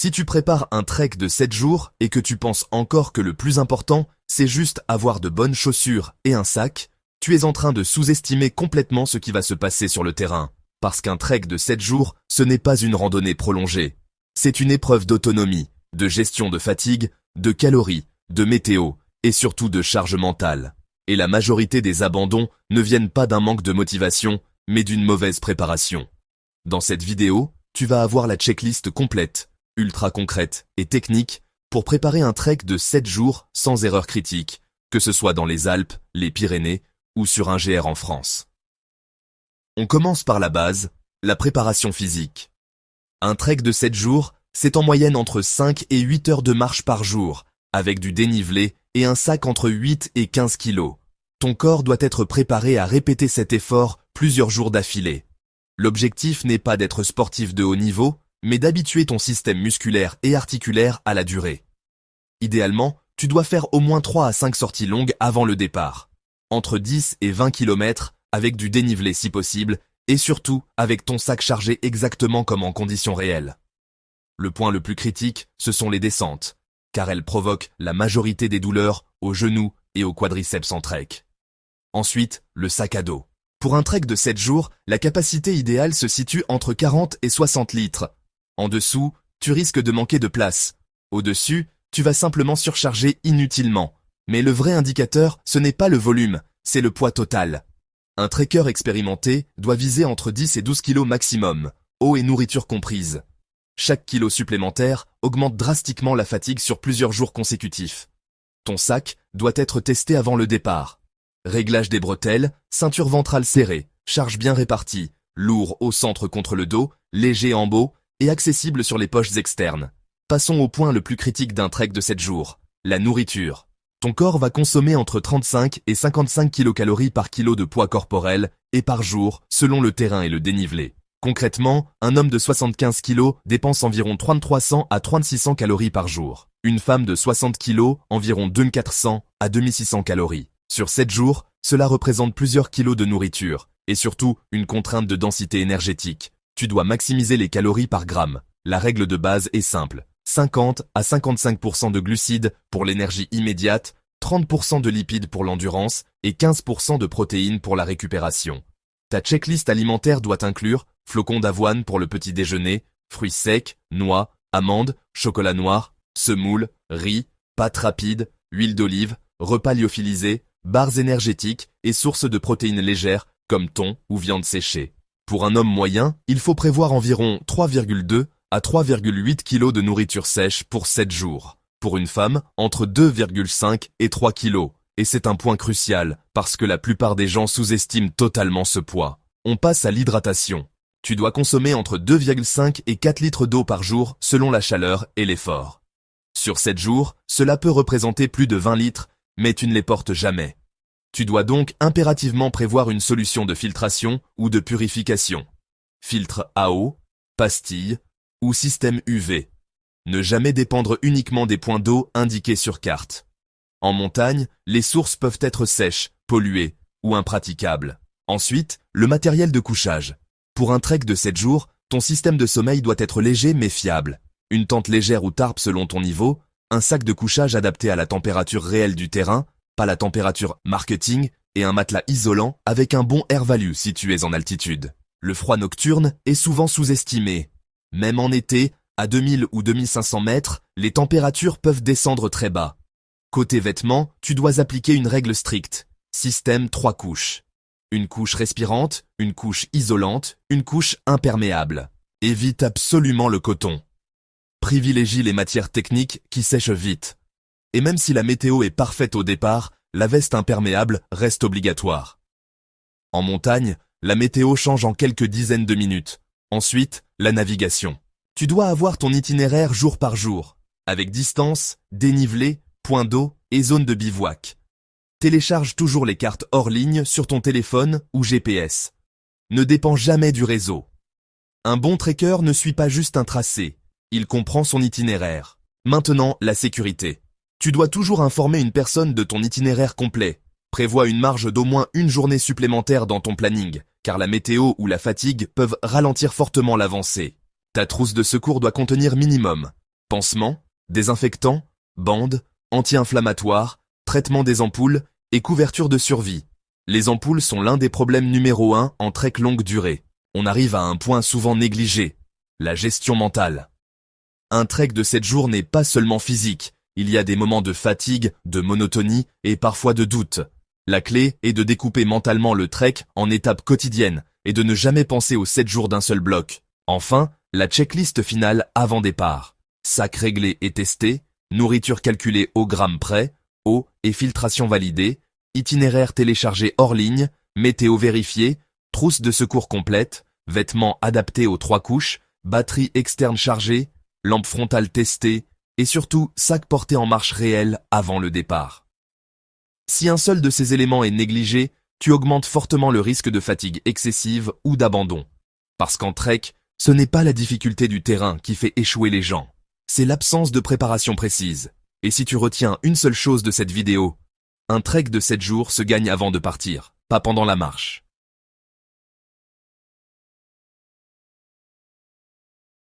Si tu prépares un trek de 7 jours et que tu penses encore que le plus important, c'est juste avoir de bonnes chaussures et un sac, tu es en train de sous-estimer complètement ce qui va se passer sur le terrain. Parce qu'un trek de 7 jours, ce n'est pas une randonnée prolongée. C'est une épreuve d'autonomie, de gestion de fatigue, de calories, de météo et surtout de charge mentale. Et la majorité des abandons ne viennent pas d'un manque de motivation, mais d'une mauvaise préparation. Dans cette vidéo, tu vas avoir la checklist complète, ultra concrète et technique pour préparer un trek de 7 jours sans erreur critique, que ce soit dans les Alpes, les Pyrénées ou sur un GR en France. On commence par la base, la préparation physique. Un trek de 7 jours, c'est en moyenne entre 5 et 8 heures de marche par jour, avec du dénivelé et un sac entre 8 et 15 kilos. Ton corps doit être préparé à répéter cet effort plusieurs jours d'affilée. L'objectif n'est pas d'être sportif de haut niveau, mais d'habituer ton système musculaire et articulaire à la durée. Idéalement, tu dois faire au moins 3 à 5 sorties longues avant le départ, entre 10 et 20 km, avec du dénivelé si possible, et surtout avec ton sac chargé exactement comme en conditions réelles. Le point le plus critique, ce sont les descentes, car elles provoquent la majorité des douleurs aux genoux et aux quadriceps en trek. Ensuite, le sac à dos. Pour un trek de 7 jours, la capacité idéale se situe entre 40 et 60 litres. En dessous, tu risques de manquer de place. Au-dessus, tu vas simplement surcharger inutilement. Mais le vrai indicateur, ce n'est pas le volume, c'est le poids total. Un trekker expérimenté doit viser entre 10 et 12 kg maximum, eau et nourriture comprises. Chaque kilo supplémentaire augmente drastiquement la fatigue sur plusieurs jours consécutifs. Ton sac doit être testé avant le départ. Réglage des bretelles, ceinture ventrale serrée, charge bien répartie, lourd au centre contre le dos, léger en haut et accessible sur les poches externes. Passons au point le plus critique d'un trek de 7 jours, la nourriture. Ton corps va consommer entre 35 et 55 kcal par kilo de poids corporel et par jour selon le terrain et le dénivelé. Concrètement, un homme de 75 kg dépense environ 3300 à 3600 calories par jour. Une femme de 60 kg, environ 2400 à 2600 calories. Sur 7 jours, cela représente plusieurs kilos de nourriture, et surtout une contrainte de densité énergétique. Tu dois maximiser les calories par gramme. La règle de base est simple. 50 à 55% de glucides pour l'énergie immédiate, 30% de lipides pour l'endurance et 15% de protéines pour la récupération. Ta checklist alimentaire doit inclure flocons d'avoine pour le petit déjeuner, fruits secs, noix, amandes, chocolat noir, semoule, riz, pâtes rapides, huile d'olive, repas lyophilisés, barres énergétiques et sources de protéines légères comme thon ou viande séchée. Pour un homme moyen, il faut prévoir environ 3,2 à 3,8 kg de nourriture sèche pour 7 jours. Pour une femme, entre 2,5 et 3 kg. Et c'est un point crucial, parce que la plupart des gens sous-estiment totalement ce poids. On passe à l'hydratation. Tu dois consommer entre 2,5 et 4 litres d'eau par jour selon la chaleur et l'effort. Sur 7 jours, cela peut représenter plus de 20 litres, mais tu ne les portes jamais. Tu dois donc impérativement prévoir une solution de filtration ou de purification. Filtre à eau, pastille ou système UV. Ne jamais dépendre uniquement des points d'eau indiqués sur carte. En montagne, les sources peuvent être sèches, polluées ou impraticables. Ensuite, le matériel de couchage. Pour un trek de 7 jours, ton système de sommeil doit être léger mais fiable. Une tente légère ou tarpe selon ton niveau, un sac de couchage adapté à la température réelle du terrain, pas la température marketing, et un matelas isolant avec un bon air value si tu es en altitude. Le froid nocturne est souvent sous-estimé. Même en été, à 2000 ou 2500 mètres, les températures peuvent descendre très bas. Côté vêtements, tu dois appliquer une règle stricte. Système 3 couches. Une couche respirante, une couche isolante, une couche imperméable. Évite absolument le coton. Privilégie les matières techniques qui sèchent vite. Et même si la météo est parfaite au départ, la veste imperméable reste obligatoire. En montagne, la météo change en quelques dizaines de minutes. Ensuite, la navigation. Tu dois avoir ton itinéraire jour par jour, avec distance, dénivelé, points d'eau et zone de bivouac. Télécharge toujours les cartes hors ligne sur ton téléphone ou GPS. Ne dépend jamais du réseau. Un bon trekker ne suit pas juste un tracé, il comprend son itinéraire. Maintenant, la sécurité. Tu dois toujours informer une personne de ton itinéraire complet. Prévois une marge d'au moins une journée supplémentaire dans ton planning, car la météo ou la fatigue peuvent ralentir fortement l'avancée. Ta trousse de secours doit contenir minimum Pansements, désinfectants, bandes, anti-inflammatoires, traitement des ampoules et couverture de survie. Les ampoules sont l'un des problèmes numéro 1 en trek longue durée. On arrive à un point souvent négligé, la gestion mentale. Un trek de 7 jours n'est pas seulement physique, il y a des moments de fatigue, de monotonie et parfois de doute. La clé est de découper mentalement le trek en étapes quotidiennes et de ne jamais penser aux 7 jours d'un seul bloc. Enfin, la checklist finale avant départ. Sac réglé et testé, nourriture calculée au gramme près, eau et filtration validée, itinéraire téléchargé hors ligne, météo vérifiée, trousse de secours complète, vêtements adaptés aux 3 couches, batterie externe chargée, lampe frontale testée, et surtout sac porté en marche réelle avant le départ. Si un seul de ces éléments est négligé, tu augmentes fortement le risque de fatigue excessive ou d'abandon. Parce qu'en trek, ce n'est pas la difficulté du terrain qui fait échouer les gens, c'est l'absence de préparation précise. Et si tu retiens une seule chose de cette vidéo, un trek de 7 jours se gagne avant de partir, pas pendant la marche.